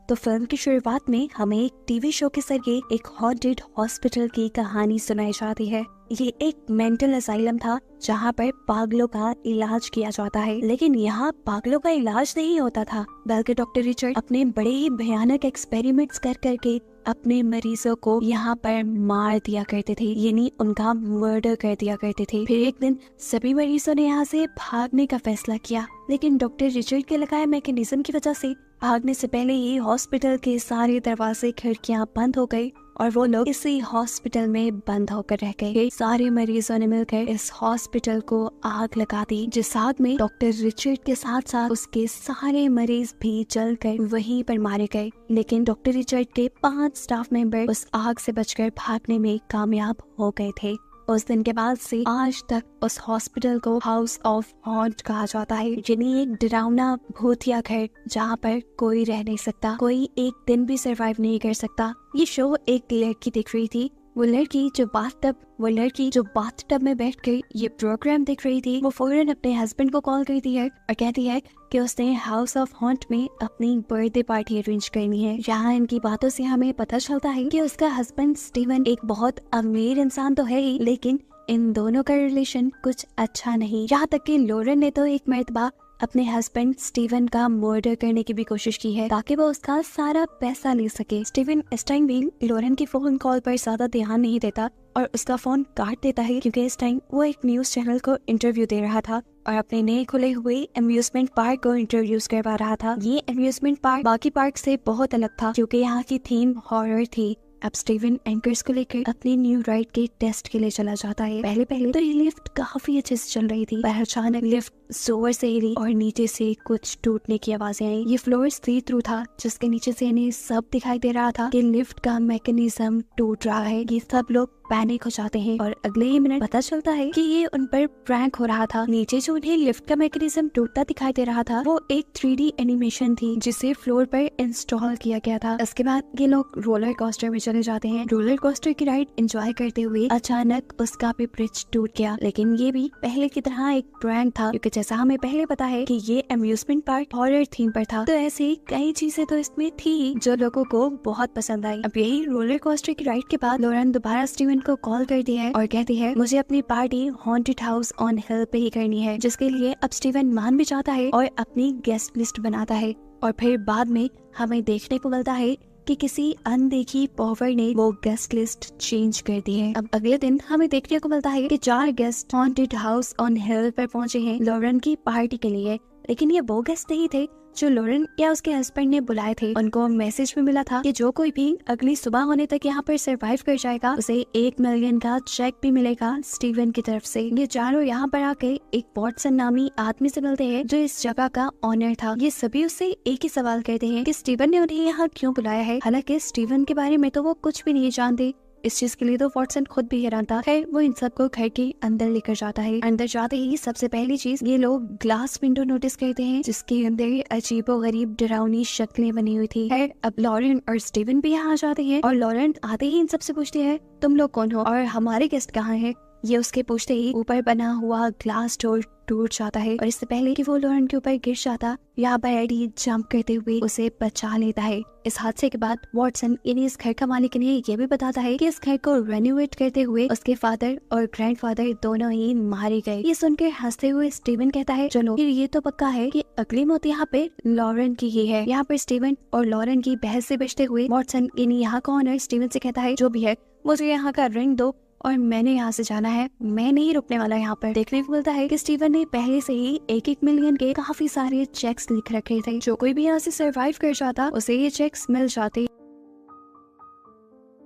तो फिल्म की शुरुआत में हमें एक टीवी शो के जरिए एक हॉन्टेड हॉस्पिटल की कहानी सुनाई जाती है। ये एक मेंटल असाइलम था जहाँ पर पागलों का इलाज किया जाता है, लेकिन यहाँ पागलों का इलाज नहीं होता था, बल्कि डॉक्टर रिचर्ड अपने बड़े ही भयानक एक्सपेरिमेंट्स कर करके अपने मरीजों को यहाँ पर मार दिया करते थे, यानी उनका मर्डर कर दिया करते थे। फिर एक दिन सभी मरीजों ने यहाँ से भागने का फैसला किया, लेकिन डॉक्टर रिचर्ड के लगाए मैकेनिज्म की वजह से भागने से पहले ही हॉस्पिटल के सारे दरवाजे खिड़कियां बंद हो गई और वो लोग इसी हॉस्पिटल में बंद होकर रह गए। सारे मरीजों ने मिलकर इस हॉस्पिटल को आग लगा दी, जिस आग में डॉक्टर रिचर्ड के साथ साथ उसके सारे मरीज भी जलकर वहीं पर मारे गए। लेकिन डॉक्टर रिचर्ड के 5 स्टाफ मेंबर उस आग से बचकर भागने में कामयाब हो गए थे। उस दिन के बाद से आज तक उस हॉस्पिटल को हाउस ऑफ हॉन्ट कहा जाता है, यानी एक डरावना भूतिया घर जहाँ पर कोई रह नहीं सकता, कोई एक दिन भी सरवाइव नहीं कर सकता। ये शो एक लड़की देख रही थी, वो लड़की जो बाथटब में बैठ कर ये प्रोग्राम देख रही थी, वो फौरन अपने हस्बैंड को कॉल करती है और कहती है कि उसने हाउस ऑफ हॉन्ट में अपनी बर्थडे पार्टी अरेंज करनी है। यहाँ इनकी बातों से हमें पता चलता है कि उसका हस्बैंड स्टीवन एक बहुत अमीर इंसान तो है ही, लेकिन इन दोनों का रिलेशन कुछ अच्छा नहीं। यहाँ तक कि लॉरेन ने तो एक मर्तबा अपने हस्बैंड स्टीवन का मर्डर करने की भी कोशिश की है ताकि वो उसका सारा पैसा ले सके। स्टीवन इस टाइम भी लॉरेन की फोन कॉल पर ज्यादा ध्यान नहीं देता और उसका फोन काट देता है, क्योंकि इस टाइम वो एक न्यूज चैनल को इंटरव्यू दे रहा था और अपने नए खुले हुए अम्यूजमेंट पार्क को इंट्रोड्यूस करवा रहा था। ये अम्यूजमेंट पार्क बाकी पार्क से बहुत अलग था, क्योंकि यहाँ की थीम हॉरर थी। अब स्टीवन एंकर्स को लेकर अपनी न्यू राइड के टेस्ट के लिए चला जाता है। पहले तो ये लिफ्ट काफी अच्छे से चल रही थी, पर अचानक लिफ्ट जोर से हिली और नीचे से कुछ टूटने की आवाजें आई। ये फ्लोर सी थ्रू था, जिसके नीचे से इन्हें सब दिखाई दे रहा था कि लिफ्ट का मैकेनिज्म टूट रहा है। ये सब लोग पैनिक हो जाते हैं और अगले ही मिनट पता चलता है कि ये उन पर प्रैंक हो रहा था। नीचे जो उन्हें लिफ्ट का मैकेनिज्म टूटता दिखाई दे रहा था, वो एक 3D एनिमेशन थी जिसे फ्लोर पर इंस्टॉल किया गया था। इसके बाद ये लोग रोलर कोस्टर में चले जाते हैं। रोलर कोस्टर की राइड एंजॉय करते हुए अचानक उसका भी ब्रिज टूट गया, लेकिन ये भी पहले की तरह एक प्रैंक था, क्योंकि जैसा हमें पहले पता है कि ये अम्यूजमेंट पार्क हॉरर थीम पर था, तो ऐसी कई चीजें तो इसमें थी जो लोगों को बहुत पसंद आई। अब यही रोलर कोस्टर की राइड के बाद लॉरेन दोबारा स्टीवन को कॉल करती है और कहती है मुझे अपनी पार्टी हॉन्टेड हाउस ऑन हिल पे ही करनी है, जिसके लिए अब स्टीवन मान भी जाता है और अपनी गेस्ट लिस्ट बनाता है। और फिर बाद में हमें देखने को मिलता है कि किसी अनदेखी पावर ने वो गेस्ट लिस्ट चेंज कर दी है। अब अगले दिन हमें देखने को मिलता है कि 4 गेस्ट हॉन्टेड हाउस ऑन हिल पर पहुंचे हैं लॉरेन की पार्टी के लिए, लेकिन ये वो गेस्ट नहीं थे जो लॉरेन या उसके हस्बैंड ने बुलाए थे। उनको मैसेज में मिला था कि जो कोई भी अगली सुबह होने तक यहाँ पर सरवाइव कर जाएगा उसे 1 मिलियन का चेक भी मिलेगा स्टीवन की तरफ से। ये चारों यहाँ पर आके एक वॉटसन नामी आदमी से मिलते हैं जो इस जगह का ऑनर था। ये सभी उससे एक ही सवाल करते हैं कि स्टीवन ने उन्हें यहाँ क्यों बुलाया है, हालांकि स्टीवन के बारे में तो वो कुछ भी नहीं जानते। इस चीज के लिए तो वॉटसन खुद भी हैरान था। खैर वो इन सबको घर के अंदर लेकर जाता है। अंदर जाते ही सबसे पहली चीज ये लोग ग्लास विंडो नोटिस करते हैं, जिसके अंदर अजीबोगरीब डरावनी शक्लें बनी हुई थी। खैर अब लॉरेन और स्टीवन भी यहाँ आ जाते हैं और लॉरेन आते ही इन सबसे पूछते हैं तुम लोग कौन हो और हमारे गेस्ट कहाँ हैं। ये उसके पूछते ही ऊपर बना हुआ ग्लास डोर टूट जाता है और इससे पहले कि वो लॉरेन के ऊपर गिर जाता, यहाँ पर एडी जंप करते हुए उसे बचा लेता है। इस हादसे के बाद वॉटसन इन्हें इस घर का मालिक इन्हें ये भी बताता है कि इस घर को रेनोवेट करते हुए उसके फादर और ग्रैंडफादर दोनों ही मारे गए। ये सुनकर हंसते हुए स्टीवन कहता है चलो फिर ये तो पक्का है कि अगली मौत यहाँ पे लॉरेन की ही है। यहाँ पर स्टीवन और लॉरेन की बहस से बचते हुए वॉटसन इन्हें यहाँ का ऑनर स्टीवन से कहता है जो भी है मुझे यहाँ का रिंग दो और मैंने यहाँ से जाना है, मैं नहीं रुकने वाला। यहाँ पर देखने को मिलता है कि स्टीवन ने पहले से ही 1-1 मिलियन के काफी सारे चेक्स लिख रखे थे। जो कोई भी यहाँ से सरवाइव कर जाता उसे ये चेक्स मिल जाते।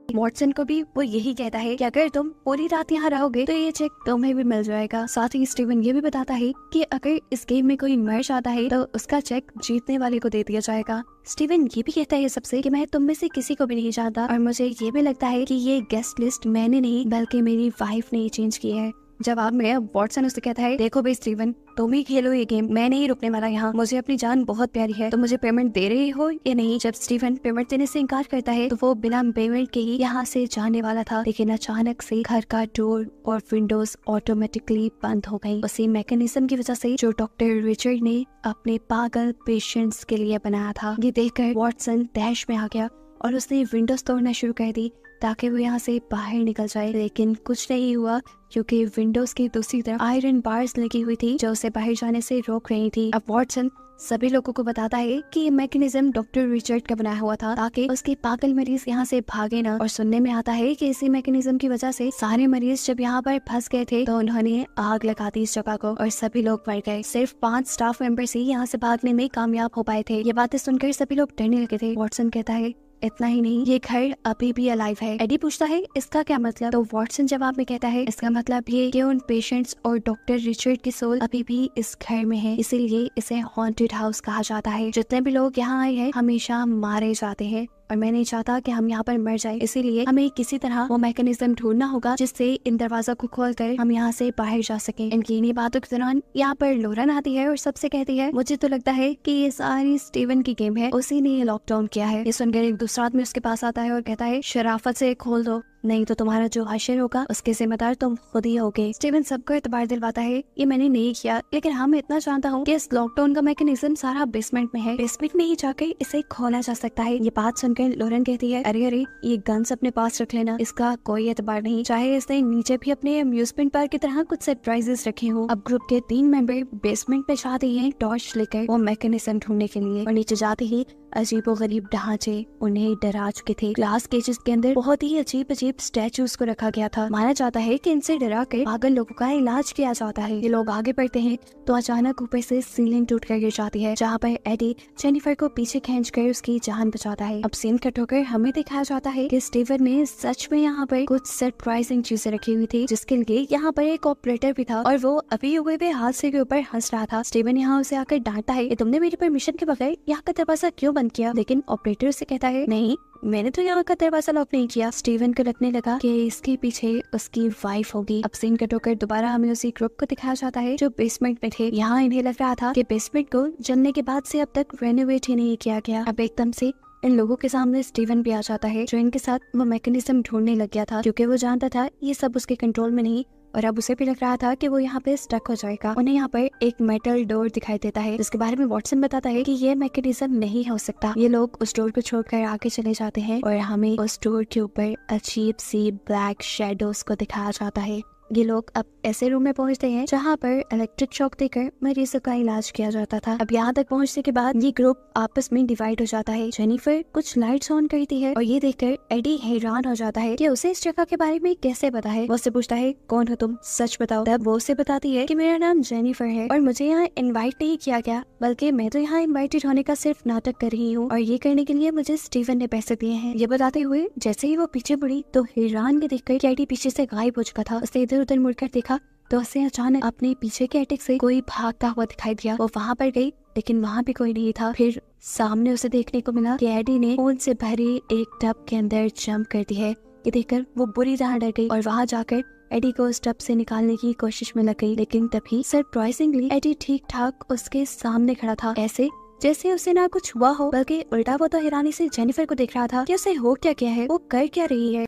वॉटसन को भी वो यही कहता है कि अगर तुम पूरी रात यहाँ रहोगे तो ये चेक तुम्हें भी मिल जाएगा। साथ ही स्टीवन ये भी बताता है कि अगर इस गेम में कोई मर जाता है तो उसका चेक जीतने वाले को दे दिया जाएगा। स्टीवन ये भी कहता है सबसे कि मैं तुम में से किसी को भी नहीं जानता और मुझे ये भी लगता है कि ये गेस्ट लिस्ट मैंने नहीं बल्कि मेरी वाइफ ने चेंज की है। जवाब में वॉटसन उससे कहता है देखो भाई स्टीवन, तुम ही खेलो ये गेम, मैं नहीं रुकने वाला यहाँ, मुझे अपनी जान बहुत प्यारी है, तो मुझे पेमेंट दे रही हो या नहीं। जब स्टीवन पेमेंट देने से इनकार करता है तो वो बिना पेमेंट के ही यहाँ से जाने वाला था, लेकिन अचानक से घर का डोर और विंडोज ऑटोमेटिकली बंद हो गई, उसी मैकेनिज्म की वजह से जो डॉक्टर रिचर्ड ने अपने पागल पेशेंट्स के लिए बनाया था। ये देखकर वॉटसन दैश में आ गया और उसने विंडोज तोड़ना शुरू कर दी ताकि वो यहाँ से बाहर निकल जाए, लेकिन कुछ नहीं हुआ क्योंकि विंडोज की दूसरी तरफ आयरन बार्स लगी हुई थी जो उसे बाहर जाने से रोक रही थी। अब वॉटसन सभी लोगों को बताता है कि ये मैकेनिज्म डॉक्टर रिचर्ड का बनाया हुआ था ताकि उसके पागल मरीज यहाँ से भागे ना, और सुनने में आता है कि इसी मैकेनिज्म की वजह से सारे मरीज जब यहाँ पर फंस गए थे तो उन्होंने आग लगा दी इस जगह को और सभी लोग मर गए। सिर्फ 5 स्टाफ मेंबर्स ही यहाँ से भागने में कामयाब हो पाए थे। ये बातें सुनकर सभी लोग डरने लगे थे। वॉटसन कहता है इतना ही नहीं, ये घर अभी भी अलाइव है। एडी पूछता है इसका क्या मतलब, तो वॉटसन जवाब में कहता है इसका मतलब ये कि उन पेशेंट्स और डॉक्टर रिचर्ड की सोल अभी भी इस घर में है, इसीलिए इसे हॉन्टेड हाउस कहा जाता है। जितने भी लोग यहाँ आए हैं हमेशा मारे जाते हैं और मैं नहीं चाहता कि हम यहाँ पर मर जाए, इसीलिए हमें किसी तरह वो मैकेनिज्म ढूंढना होगा जिससे इन दरवाजा को खोलकर हम यहाँ से बाहर जा सकें। इनकी इन्हीं बातों के दौरान यहाँ पर लोरन आती है और सबसे कहती है मुझे तो लगता है कि ये सारी स्टीवन की गेम है, उसी ने ये लॉकडाउन किया है। ये सुनकर एक दूसरा आदमी उसके पास आता है और कहता है शराफत से खोल दो, नहीं तो तुम्हारा जो हशर होगा उसके जिम्मेदार तुम खुद ही होगे। स्टीवन सबको एतबार दिलवाता है ये मैंने नहीं किया, लेकिन हाँ मैं इतना जानता हूँ कि इस लॉकडाउन का मैकेनिज्म सारा बेसमेंट में है, बेसमेंट में ही जाकर इसे खोला जा सकता है। ये बात सुनकर लोरन कहती है अरे अरे ये गन्स अपने पास रख लेना, इसका कोई एतबार नहीं, चाहे इसने नीचे भी अपने अम्यूजमेंट पार्क की तरह कुछ सरप्राइजेस रखे हो। अब ग्रुप के 3 मेंबर बेसमेंट में जाते हैं टॉर्च लेकर वो मैकेनिज्म ढूंढने के लिए, और नीचे जाते ही अजीबोगरीब ढांचे उन्हें डरा चुके थे। ग्लास केजेस के अंदर बहुत ही अजीब अजीब स्टैचूज को रखा गया था। माना जाता है कि इनसे डरा कर पागल लोगों का इलाज किया जाता है। ये लोग आगे बढ़ते हैं तो अचानक ऊपर से सीलिंग टूट कर गिर जाती है, जहाँ पर एडी जेनिफर को पीछे खींचकर उसकी जान बचाता है। अब सीन कट होकर हमें दिखाया जाता है कि स्टीवन ने सच में यहाँ पर कुछ सरप्राइजिंग चीजें रखी हुई थी, जिसके लिए यहाँ पर एक ऑपरेटर भी था और वो अभी हुए हुए हादसे के ऊपर हंस रहा था। स्टीवन यहाँ उसे आकर डांटता है तुमने मेरी परमिशन के बगैर यहाँ का दरवाजा क्यों बंद किया, लेकिन ऑपरेटर से कहता है नहीं मैंने तो यहाँ का दरवाजा लॉक नहीं किया। स्टीवन को लगने लगा कि इसके पीछे उसकी वाइफ होगी। अब सीन कट होकर दोबारा हमें उसी ग्रुप को दिखाया जाता है जो बेसमेंट में थे। यहाँ इन्हें लग रहा था कि बेसमेंट को जलने के बाद से अब तक रेनोवेट ही नहीं किया गया। अब एकदम से इन लोगों के सामने स्टीवन भी आ जाता है जो इनके साथ वो मैकेनिज्म ढूंढने लग गया था, क्योंकि वो जानता था ये सब उसके कंट्रोल में नहीं और अब उसे भी लग रहा था कि वो यहाँ पे स्टक हो जाएगा। उन्हें यहाँ पर एक मेटल डोर दिखाई देता है जिसके बारे में वॉटसन बताता है कि ये मैकेनिज्म नहीं हो सकता। ये लोग उस डोर को छोड़कर आगे चले जाते हैं और हमें उस डोर के ऊपर अजीब सी ब्लैक शेडोज को दिखाया जाता है। ये लोग अब ऐसे रूम में पहुंचते हैं जहाँ पर इलेक्ट्रिक शॉक देकर मरीजों का इलाज किया जाता था। अब यहाँ तक पहुँचने के बाद ये ग्रुप आपस में डिवाइड हो जाता है। जेनिफर कुछ लाइट्स ऑन करती है और ये देखकर एडी हैरान हो जाता है कि उसे इस जगह के बारे में कैसे पता है। वो उससे पूछता है कौन हो तुम, सच बताओ। तब वो उसे बताती है कि मेरा नाम जेनिफर है और मुझे यहाँ इन्वाइट नहीं किया गया, बल्कि मैं तो यहाँ इन्वाइटेड होने का सिर्फ नाटक कर रही हूँ और ये करने के लिए मुझे स्टीवन ने पैसे दिए हैं। ये बताते हुए जैसे ही वो पीछे मुड़ी तो हैरान के देखकर कि एडी पीछे से गायब हो चुका था। उसने इधर उधर मुड़कर देखा तो उसे अचानक अपने पीछे के अटैक से कोई भागता हुआ दिखाई दिया। वो वहाँ पर गई लेकिन वहाँ भी कोई नहीं था। फिर सामने उसे देखने को मिला कि एडी ने खून से भरे एक टब के अंदर जंप कर दी है। ये देखकर वो बुरी तरह डर गई और वहाँ जाकर एडी को उस टब से निकालने की कोशिश में लग गई, लेकिन तभी सरप्राइजिंगली एडी ठीक ठाक उसके सामने खड़ा था, ऐसे जैसे उसे ना कुछ हुआ हो, बल्कि उल्टा वो तो हैरानी से जेनिफर को देख रहा था कि उसे हो क्या है, वो कर क्या रही है।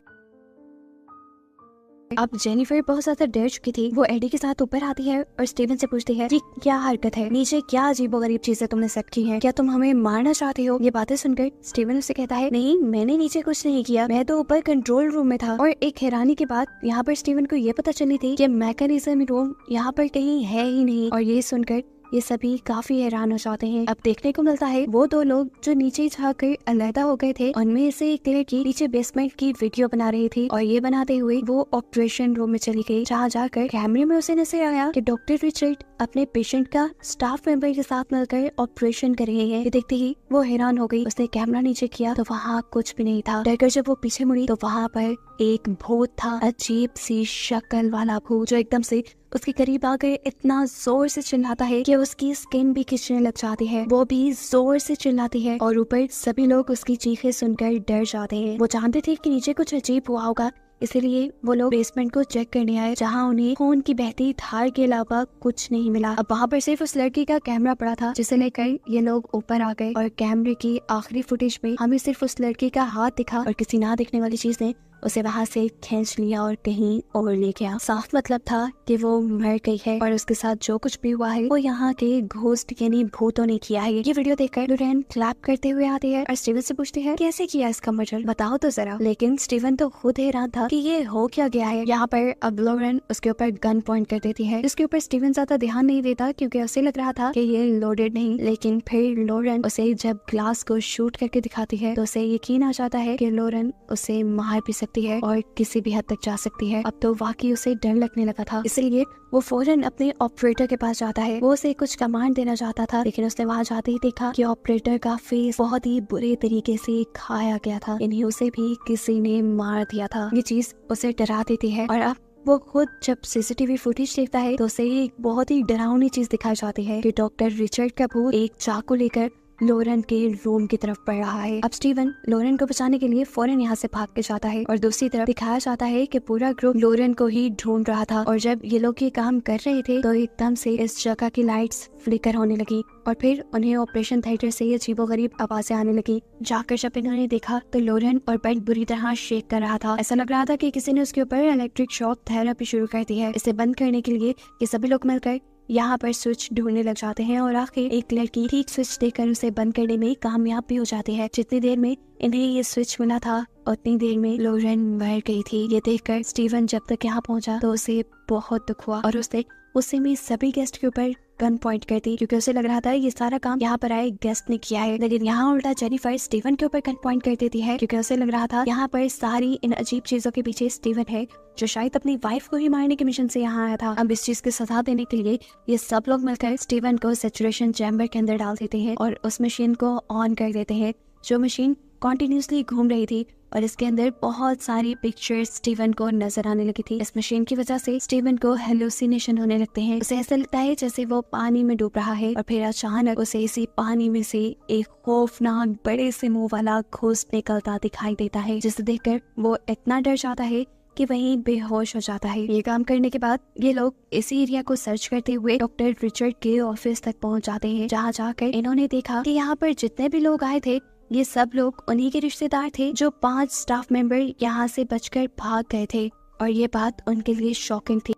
अब जेनिफर बहुत ज्यादा डर चुकी थी। वो एडी के साथ ऊपर आती है और स्टीवन से पूछती है कि क्या हरकत है, नीचे क्या अजीबोगरीब चीजें तुमने सेट की हैं, क्या तुम हमें मारना चाहते हो। ये बातें सुनकर स्टीवन उससे कहता है नहीं मैंने नीचे कुछ नहीं किया, मैं तो ऊपर कंट्रोल रूम में था। और एक हैरानी की बात यहाँ पर स्टीवन को ये पता चली थी कि मैकेनिज्म रूम यहाँ पर कहीं है ही नहीं। और ये सुनकर ये सभी काफी हैरान हो जाते हैं। अब देखने को मिलता है वो 2 लोग जो नीचे जाकर अलहदा हो गए थे, उनमें से एक लड़की नीचे बेसमेंट की वीडियो बना रही थी और ये बनाते हुए वो ऑपरेशन रूम में चली गई, जहाँ जाकर कैमरे में उसे नजर आया कि डॉक्टर रिचर्ड अपने पेशेंट का स्टाफ मेंबर के साथ मिलकर ऑपरेशन कर रहे हैं। ये देखते ही वो हैरान हो गई। उसने कैमरा नीचे किया तो वहाँ कुछ भी नहीं था। डरकर जब वो पीछे मुड़ी तो वहाँ पर एक भूत था, अजीब सी शक्ल वाला भूत जो एकदम से उसके करीब आकर इतना जोर से चिल्लाता है कि उसकी स्किन भी खिंचने लग जाती है। वो भी जोर से चिल्लाती है और ऊपर सभी लोग उसकी चीखें सुनकर डर जाते हैं। वो जानते थे कि नीचे कुछ अजीब हुआ होगा, इसीलिए वो लोग बेसमेंट को चेक करने आए, जहाँ उन्हें खून की बहती धार के अलावा कुछ नहीं मिला। अब वहाँ पर सिर्फ उस लड़की का कैमरा पड़ा था, जिसे लेकर ये लोग ऊपर आ गए और कैमरे की आखिरी फुटेज में हमें सिर्फ उस लड़की का हाथ दिखा और किसी ना दिखने वाली चीज ने उसे वहाँ से खींच लिया और कहीं और ले गया। साफ मतलब था कि वो मर गई है और उसके साथ जो कुछ भी हुआ है वो यहाँ के घोस्ट यानी भूतों ने किया है। ये वीडियो देखकर लोरेन क्लैप करते हुए आती है और स्टीवन से पूछती है कैसे किया इसका मर्डर, बताओ तो जरा। लेकिन स्टीवन तो खुद हैरान था कि ये हो क्या गया है। यहाँ पर अब लोरेन उसके ऊपर गन पॉइंट कर देती है, जिसके ऊपर स्टीवन ज्यादा ध्यान नहीं देता क्योंकि उसे लग रहा था कि ये लोडेड नहीं। लेकिन फिर लोरेन उसे जब ग्लास को शूट करके दिखाती है तो उसे यकीन आ जाता है कि लोरेन उसे मार भी सकती है और किसी भी हद तक जा सकती है। अब तो वाकई उसे डर लगने लगा था, इसलिए वो फौरन अपने ऑपरेटर के पास जाता है। वो उसे कुछ कमांड देना चाहता था, लेकिन उसने वहाँ जाते ही देखा कि ऑपरेटर का फेस बहुत ही बुरे तरीके से खाया गया था, यानी उसे भी किसी ने मार दिया था। ये चीज उसे डरा देती है और अब वो खुद जब सीसीटीवी फुटेज देखता है तो उसे एक बहुत ही डरावनी चीज दिखाई जाती है कि डॉक्टर रिचर्ड का भूत एक चाकू लेकर लोरेन के रूम की तरफ बढ़ रहा है। अब स्टीवन लोरेन को बचाने के लिए फौरन यहाँ से भाग के जाता है और दूसरी तरफ दिखाया जाता है कि पूरा ग्रुप लोरेन को ही ढूंढ रहा था। और जब ये लोग ये काम कर रहे थे तो एकदम से इस जगह की लाइट्स फ्लिकर होने लगी और फिर उन्हें ऑपरेशन थिएटर से अजीबोगरीब आवाजें आने लगी। जाकर जब इन्होंने देखा तो लोरेन और बेड बुरी तरह शेक कर रहा था। ऐसा लग रहा था कि किसी ने उसके ऊपर इलेक्ट्रिक शॉक थेरेपी शुरू कर दी है। इसे बंद करने के लिए ये सभी लोग मिलकर यहाँ पर स्विच ढूंढने लग जाते हैं और आखिर एक लड़की ठीक स्विच देकर उसे बंद करने में कामयाब भी हो जाती है। जितनी देर में इन्हें ये स्विच मिला था उतनी देर में लोरेन मर गई थी। ये देखकर स्टीवन जब तक यहाँ पहुंचा तो उसे बहुत दुख हुआ और उसने उसी में सभी गेस्ट के ऊपर गन पॉइंट कर दी, क्योंकि उसे लग रहा था ये सारा काम यहाँ पर आए गेस्ट ने किया है। लेकिन यहाँ उल्टा जेनिफर स्टीवन के ऊपर गन पॉइंट कर देती है, क्योंकि उसे लग रहा था यहाँ पर सारी इन अजीब चीजों के पीछे स्टीवन है, जो शायद अपनी वाइफ को ही मारने के मिशन से यहाँ आया था। अब इस चीज की सजा देने के लिए ये सब लोग मिलकर स्टीवन को सैचुरेशन चैम्बर के अंदर डाल देते हैं और उस मशीन को ऑन कर देते हैं, जो मशीन कॉन्टिन्यूसली घूम रही थी और इसके अंदर बहुत सारी पिक्चर्स स्टीवन को नजर आने लगी थी। इस मशीन की वजह से स्टीवन को हेलुसिनेशन होने लगते हैं। उसे ऐसा लगता है जैसे वो पानी में डूब रहा है और फिर अचानक उसे इसी पानी में से एक खौफनाक बड़े से मुंह वाला घोस्ट निकलता दिखाई देता है, जिसे देखकर वो इतना डर जाता है कि वहीं बेहोश हो जाता है। ये काम करने के बाद ये लोग इसी एरिया को सर्च करते हुए डॉक्टर रिचर्ड के ऑफिस तक पहुंच जाते हैं, जहाँ जाकर इन्होंने देखा कि यहाँ पर जितने भी लोग आए थे ये सब लोग उन्हीं के रिश्तेदार थे, जो 5 स्टाफ मेंबर यहाँ से बचकर भाग गए थे और ये बात उनके लिए शॉकिंग थी।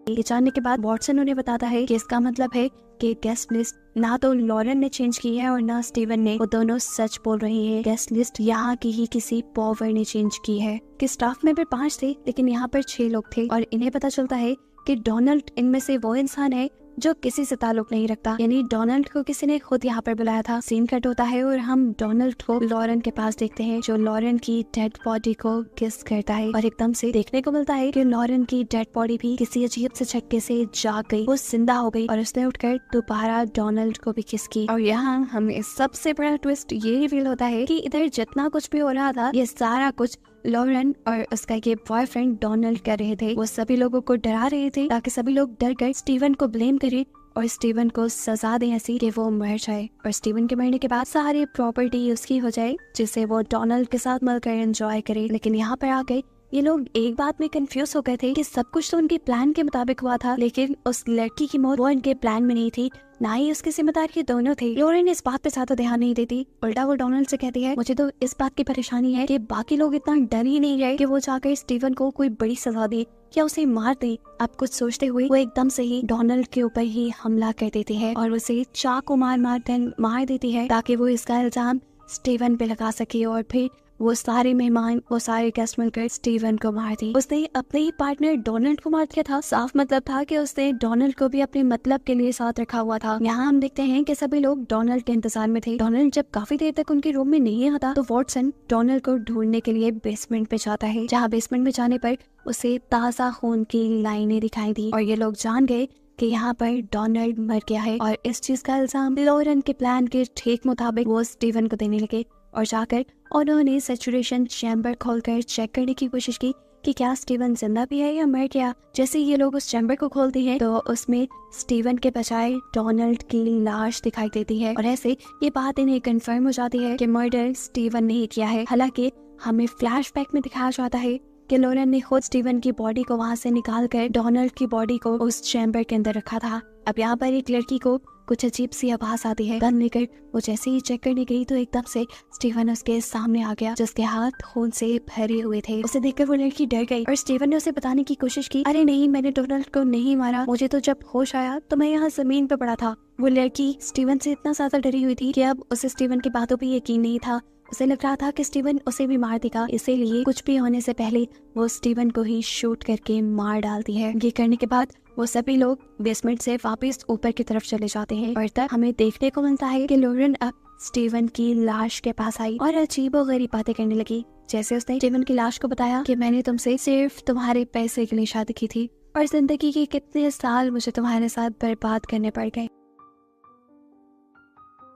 ये जानने के बाद वॉटसन उन्हें बताता है कि इसका मतलब है कि गेस्ट लिस्ट ना तो लॉरेन ने चेंज की है और ना स्टीवन ने, वो दोनों सच बोल रहे हैं। गेस्ट लिस्ट यहाँ की ही किसी पॉवर ने चेंज की है कि स्टाफ मेंबर 5 थे लेकिन यहाँ पर 6 लोग थे और इन्हें पता चलता है कि डोनाल्ड इनमें से वो इंसान है जो किसी से ताल्लुक नहीं रखता, यानी डोनाल्ड को किसी ने खुद यहाँ पर बुलाया था। सीन कट होता है और हम डोनाल्ड को लॉरेन के पास देखते हैं, जो लॉरेन की डेड बॉडी को किस करता है और एकदम से देखने को मिलता है कि लॉरेन की डेड बॉडी भी किसी अजीब से झटके से जाग गई, वो जिंदा हो गई और उसने उठकर दोबारा डोनाल्ड को भी किस की। और यहाँ हमें सबसे बड़ा ट्विस्ट ये रिवील होता है कि इधर जितना कुछ भी हो रहा था ये सारा कुछ लॉरेन और उसका ये बॉयफ्रेंड डोनाल्ड कर रहे थे। वो सभी लोगों को डरा रहे थे ताकि सभी लोग डर कर स्टीवन को ब्लेम करें और स्टीवन को सजा दें ऐसी कि वो मर जाए और स्टीवन के मरने के बाद सारी प्रॉपर्टी उसकी हो जाए, जिसे वो डोनाल्ड के साथ मिलकर एंजॉय करे। लेकिन यहाँ पर आ गए ये लोग एक बात में कंफ्यूज हो गए थे कि सब कुछ तो उनके प्लान के मुताबिक हुआ था, लेकिन उस लड़की की मौत वो इनके प्लान में नहीं थी, ना ही उसके जिम्मेदार ये दोनों थे। लोरेन इस बात पे ज्यादा ध्यान नहीं देती, उल्टा वो डोनाल्ड से कहती है मुझे तो इस बात की परेशानी है कि बाकी लोग इतना डर ही नहीं गए कि वो जाकर स्टीवन को कोई बड़ी सजा दे या उसे मार दे। अब कुछ सोचते हुए वो एकदम से ही डोनाल्ड के ऊपर ही हमला कर देती है और उसे चाकू मार देती है ताकि वो इसका इल्जाम स्टीवन पे लगा सके और फिर वो सारे मेहमान वो सारे गेस्ट मिलकर स्टीवन को मार दी। उसने अपने ही पार्टनर डोनाल्ड को मार दिया था। साफ मतलब था कि उसने डोनाल्ड को भी अपने मतलब के लिए साथ रखा हुआ था। यहाँ हम देखते हैं कि सभी लोग डोनाल्ड के इंतजार में थे। डोनाल्ड जब काफी देर तक उनके रूम में नहीं आता तो वॉटसन डोनाल्ड को ढूंढने के लिए बेसमेंट पे जाता है, जहाँ बेसमेंट में जाने पर उसे ताजा खून की लाइनें दिखाई दी और ये लोग जान गए कि यहाँ पर डोनाल्ड मर गया है और इस चीज का इल्जाम लॉरेन के प्लान के ठीक मुताबिक वो स्टीवन को देने लगे और जाकर उन्होंने सैचुरेशन चैम्बर खोलकर चेक करने की कोशिश की कि क्या स्टीवन जिंदा भी है या मर गया। जैसे ये लोग उस चैम्बर को खोलते हैं तो उसमें स्टीवन के बजाय डोनाल्ड की लाश दिखाई देती है और ऐसे ये बात इन्हें कंफर्म हो जाती है कि मर्डर स्टीवन ने ही किया है। हालांकि हमें फ्लैशबैक में दिखाया जाता है कि लोरेन ने खुद स्टीवन की बॉडी को वहां से निकालकर डोनाल्ड की बॉडी को उस चैम्बर के अंदर रखा था। अब यहाँ पर एक लड़की को कुछ अजीब सी आवाज आती है। गन लेकर वो जैसे ही चेक करने गई तो एकदम से स्टीवन उसके सामने आ गया, जिसके हाथ खून से भरे हुए थे। उसे देखकर वो लड़की डर गई और स्टीवन ने उसे बताने की कोशिश की, अरे नहीं, मैंने डोनाल्ड को नहीं मारा, मुझे तो जब होश आया तो मैं यहाँ जमीन पे पड़ा था। वो लड़की स्टीवन से इतना ज्यादा डरी हुई थी कि अब उसे स्टीवन की बातों पे यकीन नहीं था। उसे लग रहा था कि स्टीवन उसे भी मार देगा, इसीलिए कुछ भी होने से पहले वो स्टीवन को ही शूट करके मार डालती है। ये करने के बाद वो सभी लोग बेसमेंट से वापस ऊपर की तरफ चले जाते हैं और तब हमें देखने को मिलता है कि लोरेन अब स्टीवन की लाश के पास आई और अजीबोगरीब बातें करने लगी। जैसे उसने स्टीवन की लाश को बताया कि मैंने तुमसे सिर्फ तुम्हारे पैसे के लिए शादी की थी और जिंदगी के कितने साल मुझे तुम्हारे साथ बर्बाद करने पड़ गए।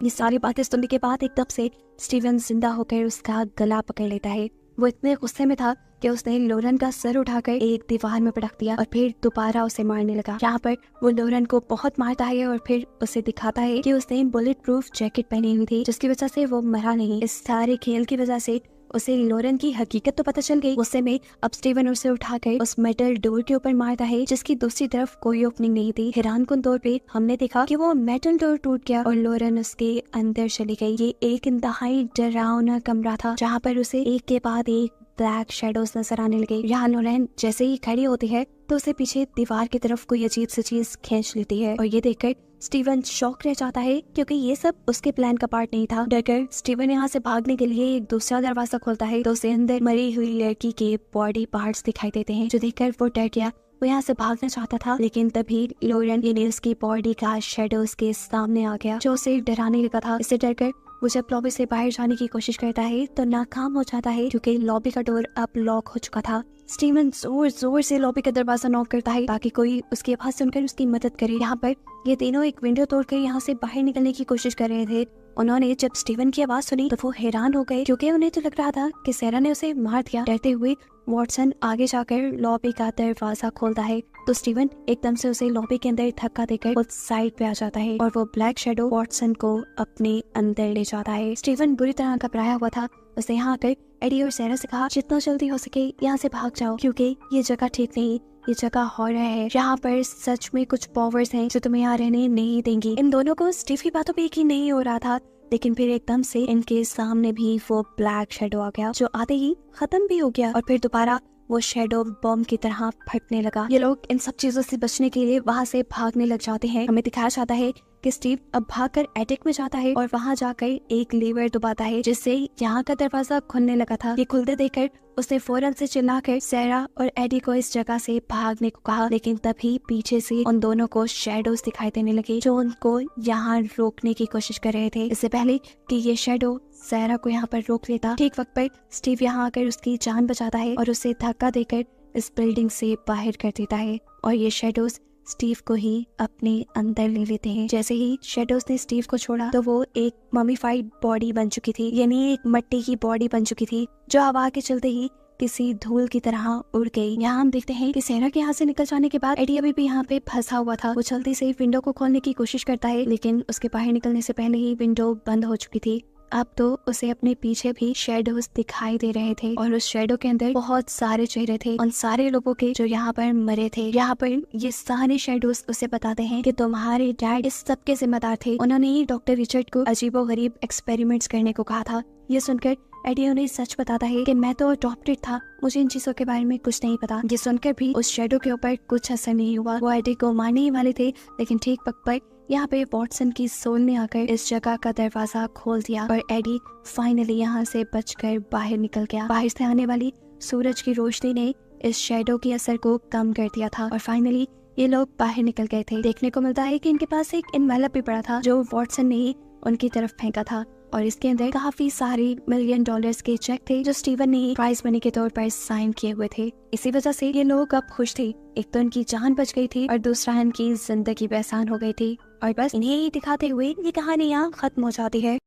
ये सारी बातें सुनने के बाद एकदम से स्टीवन जिंदा होकर उसका गला पकड़ लेता है। वो इतने गुस्से में था कि उसने लोरेन का सर उठाकर एक दीवार में पटक दिया और फिर दोबारा उसे मारने लगा। यहाँ पर वो लोरेन को बहुत मारता है और फिर उसे दिखाता है कि उसने बुलेट प्रूफ जैकेट पहनी हुई थी, जिसकी वजह से वो मरा नहीं। इस सारे खेल की वजह से उसे लोरेन की हकीकत तो पता चल गई। गुस्से में अब स्टीवन उसे उठाकर उस मेटल डोर के ऊपर मारता है, जिसकी दूसरी तरफ कोई ओपनिंग नहीं थी। हैरानकुन तौर पे हमने देखा कि वो मेटल डोर टूट गया और लोरेन उसके अंदर चली गई। ये एक इंतहाई डरावना कमरा था जहाँ पर उसे एक के बाद एक ब्लैक शेडोज नजर आने लगे। यहाँ लोरेन जैसे ही खड़ी होती है तो उसे पीछे दीवार की तरफ कोई अजीब सी चीज खींच लेती है और ये देखकर स्टीवन शॉक रह जाता है, क्योंकि ये सब उसके प्लान का पार्ट नहीं था। डरकर स्टीवन यहाँ से भागने के लिए एक दूसरा दरवाजा खोलता है तो उसे अंदर मरी हुई लड़की के बॉडी पार्ट्स दिखाई देते हैं, जो देखकर वो डर गया। वो यहाँ से भागना चाहता था, लेकिन तभी लोरेन यानी उसकी बॉडी का शेडो उसके सामने आ गया, जो उसे डराने लगा था। इससे डरकर वो जब लॉबी से बाहर जाने की कोशिश करता है तो नाकाम हो जाता है, क्योंकि लॉबी का डोर अब लॉक हो चुका था। स्टीवन जोर जोर से लॉबी का दरवाजा नॉक करता है ताकि कोई उसकी आवाज सुनकर उसकी मदद करे। यहाँ पर ये तीनों एक विंडो तोड़कर यहाँ से बाहर निकलने की कोशिश कर रहे थे। उन्होंने जब स्टीवन की आवाज सुनी तो वो हैरान हो गए, क्योंकि उन्हें तो लग रहा था कि सेरा ने उसे मार दिया। डरते हुए वॉटसन आगे जाकर लॉबी का दरवाजा खोलता है तो स्टीवन एकदम से उसे लॉबी के अंदर धक्का देकर उस साइड पे आ जाता है और वो ब्लैक शेडो वॉटसन को अपने अंदर ले जाता है। स्टीवन बुरी तरह घबराया हुआ था। उसने यहाँ आकर एडी और सेरा से कहा, जितना जल्दी हो सके यहाँ से भाग जाओ, क्योंकि ये जगह ठीक नहीं, ये जगह हॉरर है, यहाँ पर सच में कुछ पावर्स हैं जो तुम्हें यहाँ रहने नहीं देंगी। इन दोनों को स्टीव की बातों पे यकीन नहीं हो रहा था, लेकिन फिर एकदम से इनके सामने भी वो ब्लैक शेडो आ गया, जो आते ही खत्म भी हो गया और फिर दोबारा वो शेडो बम की तरह फटने लगा। ये लोग इन सब चीजों से बचने के लिए वहाँ से भागने लग जाते हैं। हमें दिखाया जाता है कि स्टीव अब भागकर एटिक में जाता है और वहाँ जाकर एक लीवर दबाता है, जिससे यहाँ का दरवाजा खुलने लगा था। ये खुलते देखकर उसने फौरन से चिल्लाकर सेरा और एडी को इस जगह से भागने को कहा, लेकिन तभी पीछे से उन दोनों को शेडोज दिखाई देने लगे, जो उनको यहाँ रोकने की कोशिश कर रहे थे। इससे पहले कि ये शेडो सेरा को यहाँ पर रोक लेता, ठीक वक्त पर स्टीव यहाँ आकर उसकी जान बचाता है और उसे धक्का देकर इस बिल्डिंग से बाहर कर देता है और ये शेडोज स्टीव को ही अपने अंदर ले लेते हैं। जैसे ही शेडोज ने स्टीव को छोड़ा तो वो एक ममीफाइड बॉडी बन चुकी थी, यानी एक मिट्टी की बॉडी बन चुकी थी, जो हवा के चलते ही किसी धूल की तरह उड़ गई। यहाँ हम देखते हैं कि सेरा के यहाँ से निकल जाने के बाद एडी अभी भी यहाँ पे फंसा हुआ था। वो जल्दी से विंडो को खोलने की कोशिश करता है, लेकिन उसके बाहर निकलने से पहले ही विंडो बंद हो चुकी थी। अब तो उसे अपने पीछे भी शेडोज दिखाई दे रहे थे और उस शेडो के अंदर बहुत सारे चेहरे थे, उन सारे लोगों के जो यहाँ पर मरे थे। यहाँ पर ये सारे शेडोज उसे बताते हैं कि तुम्हारे डैड इस सब के जिम्मेदार थे, उन्होंने ही डॉक्टर रिचर्ड को अजीबोगरीब एक्सपेरिमेंट्स करने को कहा था। ये सुनकर एडी उन्हें सच बताता है कि मैं तो अडॉप्टेड था, मुझे इन चीजों के बारे में कुछ नहीं पता। ये सुनकर भी उस शेडो के ऊपर कुछ असर नहीं हुआ। वो एडी को मारने ही वाले थे, लेकिन ठीक वक्त पर यहाँ पे वॉटसन की सोल ने आकर इस जगह का दरवाजा खोल दिया और एडी फाइनली यहाँ से बचकर बाहर निकल गया। बाहर से आने वाली सूरज की रोशनी ने इस शेडो की असर को कम कर दिया था और फाइनली ये लोग बाहर निकल गए थे। देखने को मिलता है कि इनके पास एक एनवेलप भी पड़ा था, जो वॉटसन ने ही उनकी तरफ फेंका था और इसके अंदर काफी सारे $1 मिलियन के चेक थे, जो स्टीवन ने ही प्राइज मनी के तौर पर साइन किए हुए थे। इसी वजह से ये लोग अब खुश थे। एक तो इनकी जान बच गई थी और दूसरा इनकी जिंदगी आसान हो गई थी। और बस इन्हें ही दिखाते हुए ये कहानी यहाँ खत्म हो जाती है।